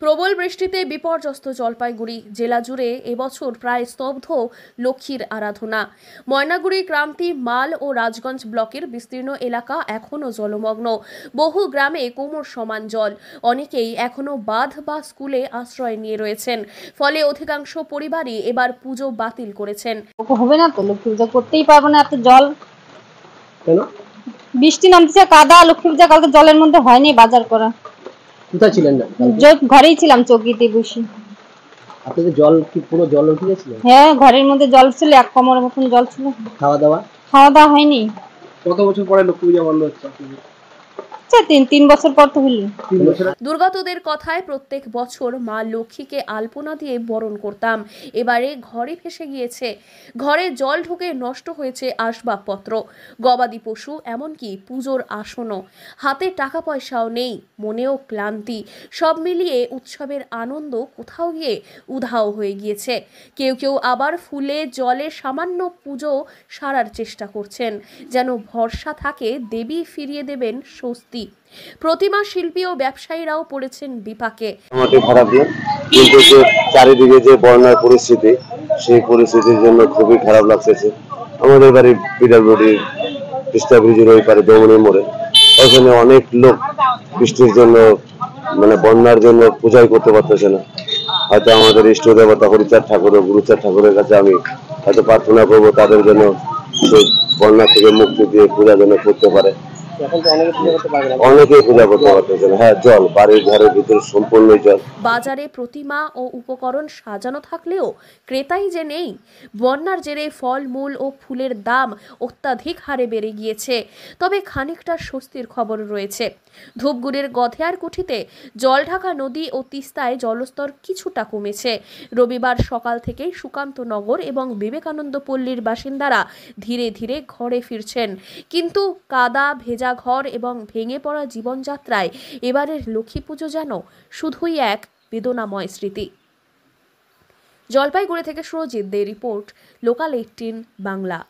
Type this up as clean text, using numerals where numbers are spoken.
প্রবল বৃষ্টিতে বিপর্যস্ত জলপাইগুড়ি জেলা জুড়ে এবছর প্রায় স্তব্ধ লক্ষ্মীর আরাধনা। ময়নাগুড়ি, ক্রান্তি, মাল ও রাজগঞ্জ ব্লকের বিস্তীর্ণ এলাকা এখনও জলমগ্ন। বহু গ্রামে কোমর সমান জল। অনেকেই এখনও বাঁধ বা স্কুলে আশ্রয় নিয়ে রয়েছেন। ফলে অধিকাংশ পরিবারই এবার পুজো বাতিল করেছেন। হবে না তো, লক্ষ্মী পূজা করতেই পারবো না, এত জল। কেন? বৃষ্টি নামতেছে, কাদা। লক্ষ্মী পূজা কালকে জলের মধ্যে হয়নি বাজার করা। কোথায় ছিলেন না? ঘরেই ছিলাম, চৌকিতে বসে। আপনাদের জল কি পুরো জল উঠে গেছিল? হ্যাঁ, ঘরের মধ্যে জল ছিল, এক কোমরের মতন জল ছিল। খাওয়া দাওয়া হয়নি। কত বছর পরে লক্ষ্মী পূজা বন্ধ হচ্ছে? তিন বছর পর তো হলো। দুর্গতদের কথায় প্রত্যেক বছর মা লক্ষ্মীকে আলপনা দিয়ে বরণ করতাম। এবারে ঘরে ভেসে গিয়েছে, ঘরে জল ঢুকে নষ্ট হয়েছে আসবাবপত্র, গবাদি পশু, এমনকি পুজোর আসনও। হাতে টাকা পয়সাও নেই, মনেও ক্লান্তি। সব মিলিয়ে উৎসবের আনন্দ কোথাও গিয়ে উধাও হয়ে গিয়েছে। কেউ কেউ আবার ফুলে জলে সামান্য পুজো সারার চেষ্টা করছেন, যেন ভরসা থাকে দেবী ফিরিয়ে দেবেন স্বস্তি। প্রতিমা শিল্পী ও ব্যবসায়ীরাও পড়েছেন বিপাকে। আমাকে খারাপ দিন, কিন্তু যে চারিদিকে যে বন্যার পরিস্থিতি, সেই পরিস্থিতির জন্য খুবই খারাপ লাগতেছে। আমাদের বাড়ি পিডাব্লিউডি তিস্তা ব্রিজের ওই পারে দমনি মোড়ে, ওখানে অনেক লোক বৃষ্টির জন্য মানে বন্যার জন্য পূজাই করতে পারতেছে না। হয়তো আমাদের ইষ্ট দেবতা হরিচাঁদ ঠাকুর ও গুরুচাঁদ ঠাকুরের কাছে আমি হয়তো প্রার্থনা করবো তাদের জন্য সেই বন্যা থেকে মুক্তি দিয়ে পূজা যেন করতে পারে। অনেকেই পূজা করতে পারতেছে না। হ্যাঁ, জল বাড়ির ঘরের ভিতরে সম্পূর্ণ জল। বাজারে প্রতিমা ও উপকরণ সাজানো থাকলেও ক্রেতাই যে নেই। বন্যার জেরে ফল, মূল ও ফুলের দাম অত্যাধিক হারে বেড়ে গিয়েছে। তবে খানিকটা স্বস্তির খবর রয়েছে। ধূপগুড়ির গধেয়ার কুঠিতে জলঢাকা নদী ও তিস্তায় জলস্তর কিছুটা কমেছে। রবিবার সকাল থেকেই সুকান্তনগর এবং বিবেকানন্দ পল্লীর বাসিন্দারা ধীরে ধীরে ঘরে ফিরছেন। কিন্তু কাদা, ভেজা ঘর এবং ভেঙে পড়া জীবনযাত্রায় এবারের লক্ষ্মী পুজো যেন শুধুই এক বেদনাময় স্মৃতি। জলপাইগুড়ি থেকে সুরজিৎ দে রিপোর্ট, লোকাল 18 বাংলা।